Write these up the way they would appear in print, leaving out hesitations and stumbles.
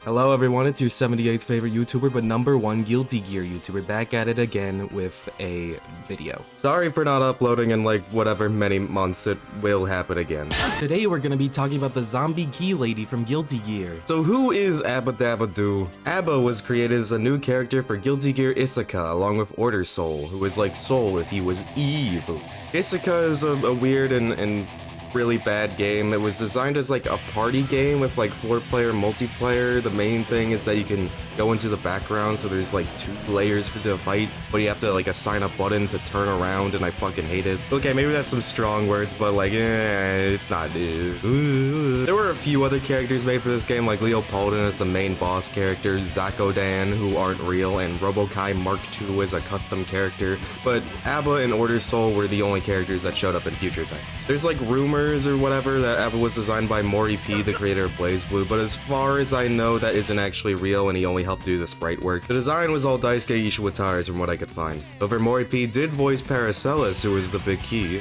Hello everyone, it's your 78th favorite YouTuber, but #1 Guilty Gear YouTuber, back at it again with a video. Sorry for not uploading in like whatever many months, it will happen again. Today we're gonna be talking about the zombie key lady from Guilty Gear. So who is A.B.A? A.B.A was created as a new character for Guilty Gear Isuka, along with Order Soul, who is like Soul if he was evil. Isuka is a weird and really bad game. It was designed as like a party game with like 4-player multiplayer. The main thing is that you can go into the background, so there's like 2 layers for the fight, but you have to like assign a button to turn around, and I fucking hate it. Okay, maybe that's some strong words, but like, it's not. There were a few other characters made for this game, like Leopoldin as the main boss character, Zakodan, who aren't real, and Robokai Mark II as a custom character, but A.B.A and Order Soul were the only characters that showed up in future titles. There's like rumors or whatever that A.B.A was designed by A.B.A, the creator of BlazBlue, but as far as I know, that isn't actually real, and he only helped do the sprite work. The design was all Daisuke Ishiwatara's from what I could find. However, A.B.A did voice Paracelsus, who was the big key.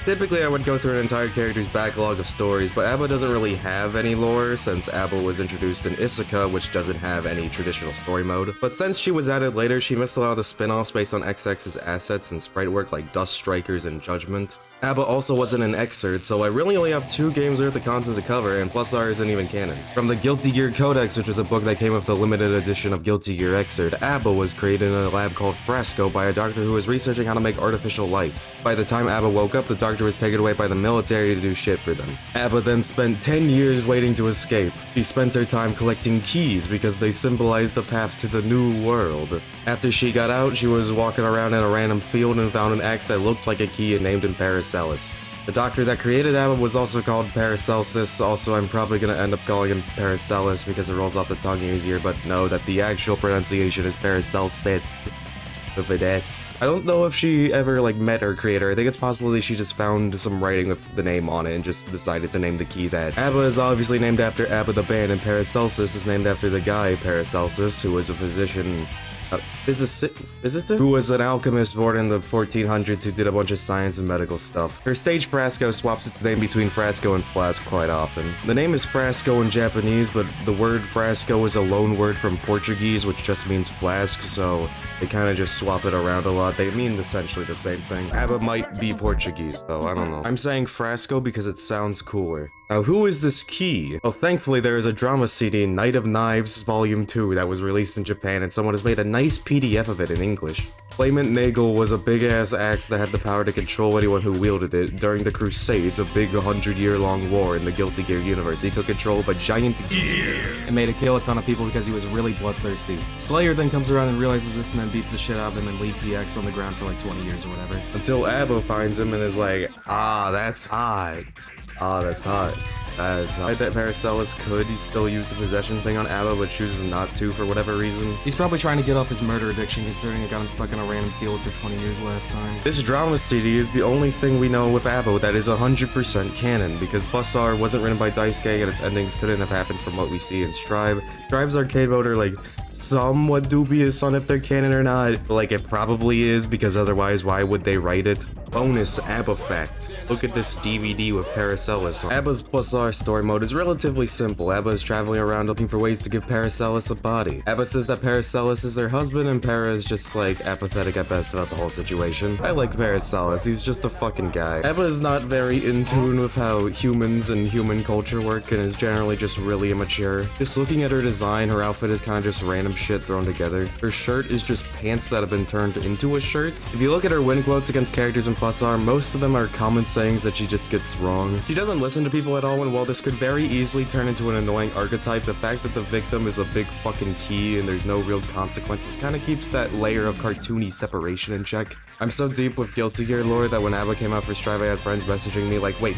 Typically, I would go through an entire character's backlog of stories, but A.B.A doesn't really have any lore, since A.B.A was introduced in Isuka, which doesn't have any traditional story mode. But since she was added later, she missed a lot of the spin-offs based on XX's assets and sprite work like Dust Strikers and Judgment. A.B.A also wasn't an excerpt, so I really only have 2 games worth of content to cover, and plus R isn't even canon. From the Guilty Gear Codex, which is a book that came with the limited edition of Guilty Gear Excerpt, A.B.A was created in a lab called Frasco by a doctor who was researching how to make artificial life. By the time A.B.A woke up, the doctor was taken away by the military to do shit for them. A.B.A then spent 10 years waiting to escape. She spent her time collecting keys because they symbolized the path to the new world. After she got out, she was walking around in a random field and found an axe that looked like a key and named him Paracelsus. The doctor that created A.B.A was also called Paracelsus. Also, I'm probably gonna end up calling him Paracelsus because it rolls off the tongue easier, but no, that the actual pronunciation is Paracelsus. With an S. I don't know if she ever like met her creator. I think it's possible that she just found some writing with the name on it and just decided to name the key that. A.B.A is obviously named after A.B.A the band, and Paracelsus is named after the guy Paracelsus, who was a physician. Physicist? Who was an alchemist born in the 1400s who did a bunch of science and medical stuff. Her stage Frasco swaps its name between Frasco and Flask quite often. The name is Frasco in Japanese, but the word Frasco is a loan word from Portuguese, which just means flask, so they kind of just swap it around a lot. They mean essentially the same thing. A.B.A might be Portuguese, though, I don't know. I'm saying Frasco because it sounds cooler. Now, who is this key? Well, thankfully, there is a drama CD, Night of Knives Volume 2, that was released in Japan, and someone has made a nice PDF of it in English. Claimant Nagel was a big-ass axe that had the power to control anyone who wielded it. During the Crusades, a big 100-year-long war in the Guilty Gear universe, he took control of a giant gear and made it kill a ton of people because he was really bloodthirsty. Slayer then comes around and realizes this and then beats the shit out of him and leaves the axe on the ground for like 20 years or whatever. Until A.B.A finds him and is like, that's hot. That's hot. I bet Paracelsus could still use the possession thing on A.B.A, but chooses not to for whatever reason. He's probably trying to get off his murder addiction, considering it got him stuck in a random field for 20 years last time. This drama CD is the only thing we know with A.B.A that is 100% canon, because Plus R wasn't written by Daisuke and its endings couldn't have happened from what we see in Strive. Strive's arcade mode are like somewhat dubious on if they're canon or not, but like it probably is, because otherwise why would they write it? Bonus A.B.A fact. Look at this DVD with Paracelsus. A.B.A's Plus R story mode is relatively simple. A.B.A is traveling around looking for ways to give Paracelsus a body. A.B.A says that Paracelsus is her husband, and Para is just like apathetic at best about the whole situation. I like Paracelsus, he's just a fucking guy. A.B.A is not very in tune with how humans and human culture work, and is generally just really immature. Just looking at her design, her outfit is kind of just random shit thrown together. Her shirt is just pants that have been turned into a shirt. If you look at her win quotes against characters in Plus R, most of them are common sayings that she just gets wrong. She doesn't listen to people at all, and while this could very easily turn into an annoying archetype, the fact that the victim is a big fucking key and there's no real consequences kind of keeps that layer of cartoony separation in check. I'm so deep with Guilty Gear lore that when A.B.A came out for Strive, I had friends messaging me like, wait,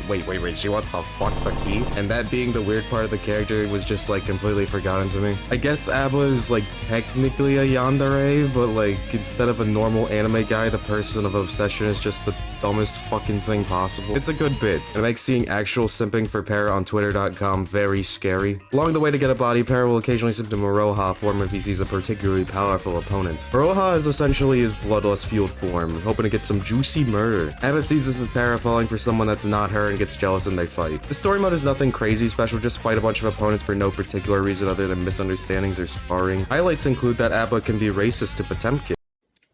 she wants to fuck the key? And that being the weird part of the character was just like completely forgotten to me. I guess A.B.A is like technically a yandere, but like instead of a normal anime guy, the person of obsession is just the dumbest fucking thing possible. It's a good bit, and it makes seeing actual simping for Para on Twitter.com very scary. Along the way to get a body, Para will occasionally simp to Maroha form if he sees a particularly powerful opponent. Maroha is essentially his bloodlust fueled form, hoping to get some juicy murder. A.B.A sees this as Para falling for someone that's not her and gets jealous and they fight. The story mode is nothing crazy special, just fight a bunch of opponents for no particular reason other than misunderstandings or sparring. Highlights include that A.B.A can be racist to Potemkin.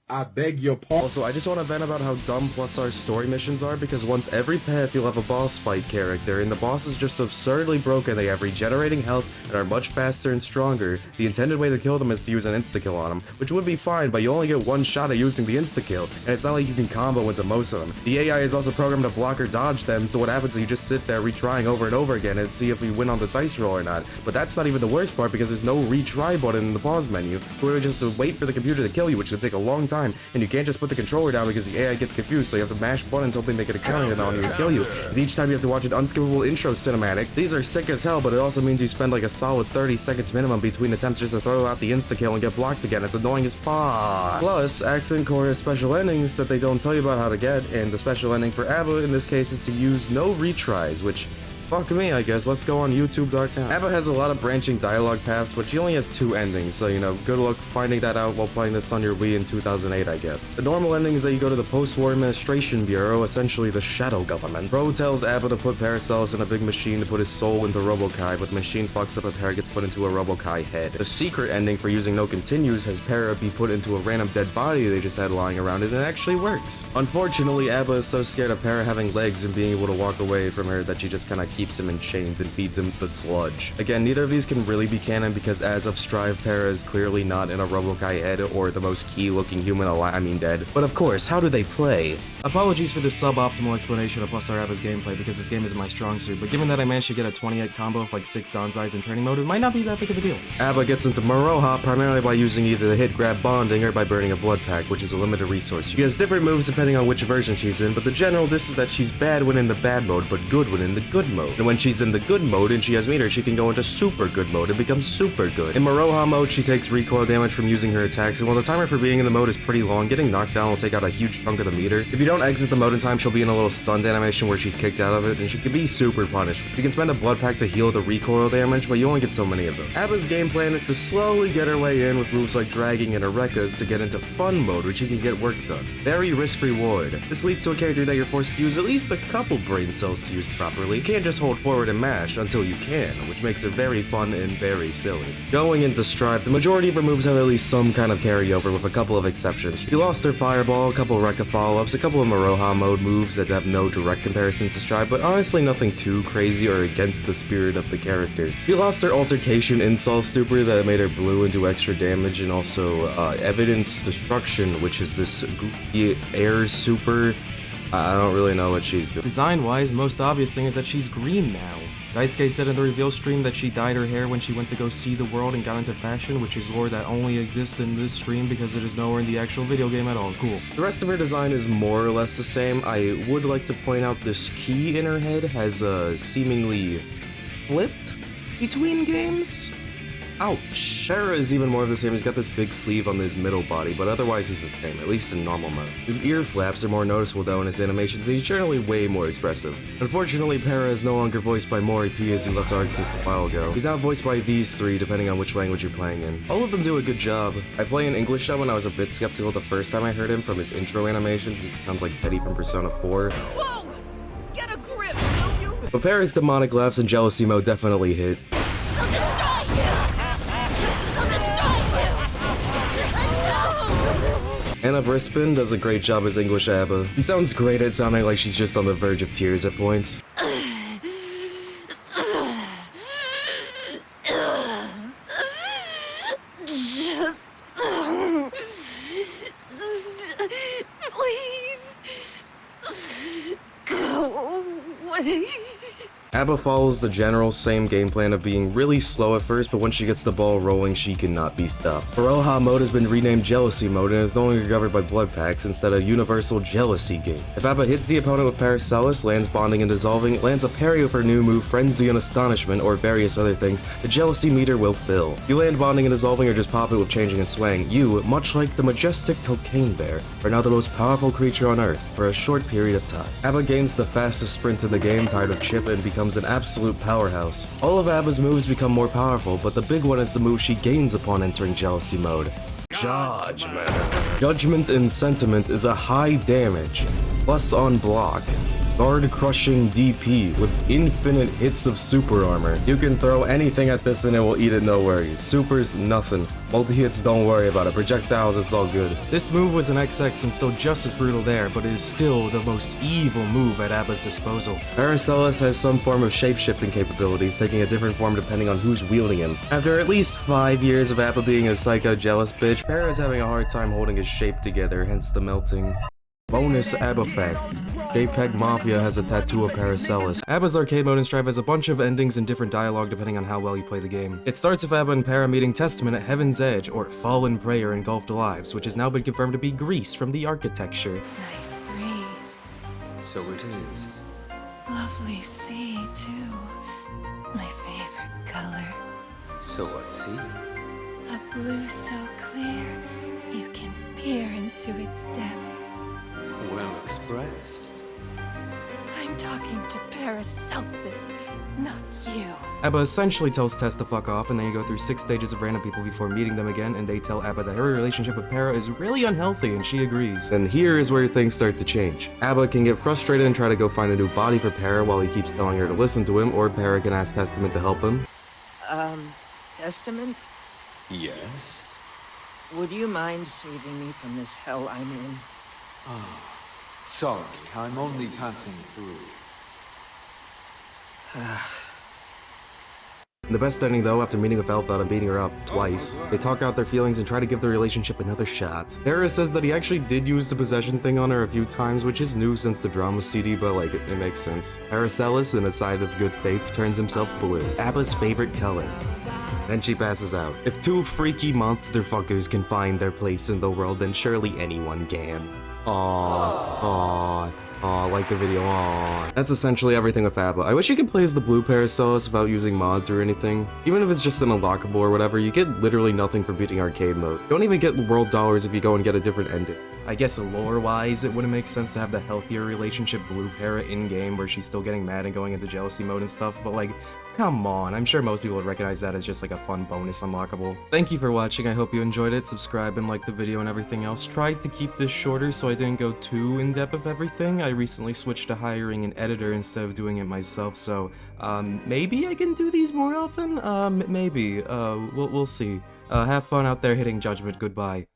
I beg your pardon. Also, I just want to vent about how dumb Plus R story missions are, because once every path you'll have a boss fight character, and the boss is just absurdly broken, they have regenerating health and are much faster and stronger. The intended way to kill them is to use an insta-kill on them, which would be fine, but you only get one shot at using the insta-kill, and it's not like you can combo into most of them. The AI is also programmed to block or dodge them, so what happens is you just sit there retrying over and over again and see if you win on the dice roll or not. But that's not even the worst part, because there's no retry button in the pause menu, where you just wait for the computer to kill you, which can take a long time. And you can't just put the controller down because the AI gets confused, so you have to mash buttons hoping they get a counter on you and kill you. And each time you have to watch an unskippable intro cinematic. These are sick as hell, but it also means you spend like a solid 30 seconds minimum between attempts just to throw out the insta-kill and get blocked again. It's annoying as fuck. Plus, Accent Core has special endings that they don't tell you about how to get, and the special ending for A.B.A in this case is to use no retries, which... fuck me, I guess. Let's go on YouTube.com. A.B.A has a lot of branching dialogue paths, but she only has 2 endings, so, you know, good luck finding that out while playing this on your Wii in 2008, I guess. The normal ending is that you go to the Post-War Administration Bureau, essentially the shadow government. Bro tells A.B.A to put Paracelsus in a big machine to put his soul into Robokai, but the machine fucks up and Para gets put into a Robokai head. The secret ending for using no continues has Para be put into a random dead body they just had lying around it, and it actually works. Unfortunately, A.B.A is so scared of Para having legs and being able to walk away from her that she just kinda keeps him in chains and feeds him the sludge. Again, neither of these can really be canon because as of Strive, Para is clearly not in a Robokai head or the most key-looking human alive, I mean dead. But of course, how do they play? Apologies for this suboptimal explanation of Plus R A.B.A's gameplay because this game isn't my strong suit, but given that I managed to get a 28 combo of like 6 Danzais in training mode, it might not be that big of a deal. A.B.A gets into Maroha primarily by using either the hit grab bonding or by burning a blood pack, which is a limited resource. She has different moves depending on which version she's in, but the general gist is that she's bad when in the bad mode, but good when in the good mode. And when she's in the good mode and she has meter, she can go into super good mode and become super good. In Maroha mode, she takes recoil damage from using her attacks, and while the timer for being in the mode is pretty long, getting knocked down will take out a huge chunk of the meter. If you don't exit the mode in time, she'll be in a little stunned animation where she's kicked out of it, and she can be super punished. You can spend a blood pack to heal the recoil damage, but you only get so many of them. A.B.A's game plan is to slowly get her way in with moves like dragging and Eureka's to get into fun mode, where she can get work done. Very risk-reward. This leads to a character that you're forced to use at least a couple brain cells to use properly. You can't just hold forward and mash until you can, which makes it very fun and very silly. Going into Strive, the majority of her moves have at least some kind of carryover with a couple of exceptions. She lost her Fireball, a couple of Rekka follow-ups, a couple of Maroha mode moves that have no direct comparisons to Strive, but honestly nothing too crazy or against the spirit of the character. She lost her Altercation Insult Super that made her blue and do extra damage, and also Evidence Destruction, which is this goofy air super. I don't really know what she's doing. Design-wise, most obvious thing is that she's green now. Daisuke said in the reveal stream that she dyed her hair when she went to go see the world and got into fashion, which is lore that only exists in this stream because it is nowhere in the actual video game at all. Cool. The rest of her design is more or less the same. I would like to point out this key in her head has seemingly flipped between games. Ouch. Para is even more of the same. He's got this big sleeve on his middle body, but otherwise he's the same, at least in normal mode. His ear flaps are more noticeable though in his animations, and he's generally way more expressive. Unfortunately, Para is no longer voiced by Mori P as he left Arc System a while ago. He's now voiced by these 3 depending on which language you're playing in. All of them do a good job. I play in English now when I was a bit skeptical the first time I heard him from his intro animations. He sounds like Teddy from Persona 4. Whoa! Get a grip, will you? But Para's demonic laughs and jealousy mode definitely hit. Anna Brispin does a great job as English A.B.A. She sounds great at sounding like she's just on the verge of tears at points. Just please go away. A.B.A follows the general same game plan of being really slow at first, but once she gets the ball rolling, she cannot be stopped. Baroha mode has been renamed Jealousy mode and is no longer governed by blood packs, instead a universal jealousy game. If A.B.A hits the opponent with Paracelsus, lands bonding and dissolving, lands a parry with her new move Frenzy and Astonishment, or various other things, the jealousy meter will fill. You land bonding and dissolving or just pop it with changing and swaying, you, much like the majestic cocaine bear, are now the most powerful creature on Earth for a short period of time. A.B.A gains the fastest sprint in the game, tired of chip, and becomes an absolute powerhouse. All of A.B.A's moves become more powerful, but the big one is the move she gains upon entering jealousy mode. Judgment. Judgment in Sentiment is a high damage, plus on block, guard-crushing DP with infinite hits of super armor. You can throw anything at this and it will eat it, no worries. Supers, nothing. Multi-hits, don't worry about it. Projectiles, it's all good. This move was an XX and still just as brutal there, but it is still the most evil move at A.B.A's disposal. Paracelsus has some form of shape-shifting capabilities, taking a different form depending on who's wielding him. After at least 5 years of A.B.A being a psycho jealous bitch, Para is having a hard time holding his shape together, hence the melting. Bonus A.B.A fact. JPEG Mafia has a tattoo of Paracelsus. A.B.A's arcade mode in Strive has a bunch of endings and different dialogue depending on how well you play the game. It starts with A.B.A and Para meeting Testament at Heaven's Edge, or Fallen Prayer Engulfed Lives, which has now been confirmed to be Greece from the architecture. Nice breeze. So it is. Lovely sea, too. My favorite color. So I see. A blue so clear, you can peer into its depths. Well expressed. I'm talking to Paracelsus, not you. A.B.A essentially tells Tess to fuck off, and then you go through 6 stages of random people before meeting them again, and they tell A.B.A that her relationship with Para is really unhealthy, and she agrees. And here is where things start to change. A.B.A can get frustrated and try to go find a new body for Para while he keeps telling her to listen to him, or Para can ask Testament to help him. Testament? Yes? Would you mind saving me from this hell I'm in? Sorry, I'm only passing through. The best ending though, after meeting with Alpha and beating her up twice, they talk out their feelings and try to give the relationship another shot. Para says that he actually did use the possession thing on her a few times, which is new since the drama CD, but like, it makes sense. Paracelsus, in a sign of good faith, turns himself blue, A.B.A's favorite color. Then she passes out. If 2 freaky monster fuckers can find their place in the world, then surely anyone can. Aww, like the video, aww. That's essentially everything with A.B.A. I wish you could play as the blue Paracelsus without using mods or anything. Even if it's just an unlockable or whatever, you get literally nothing for beating arcade mode. You don't even get world dollars if you go and get a different ending. I guess lore-wise, it wouldn't make sense to have the healthier relationship blue Para in-game where she's still getting mad and going into jealousy mode and stuff, but like, come on, I'm sure most people would recognize that as just like a fun bonus unlockable. Thank you for watching, I hope you enjoyed it, subscribe and like the video and everything else. Tried to keep this shorter so I didn't go too in-depth with everything. I recently switched to hiring an editor instead of doing it myself, so maybe I can do these more often? Maybe, we'll see. Have fun out there hitting judgment, goodbye.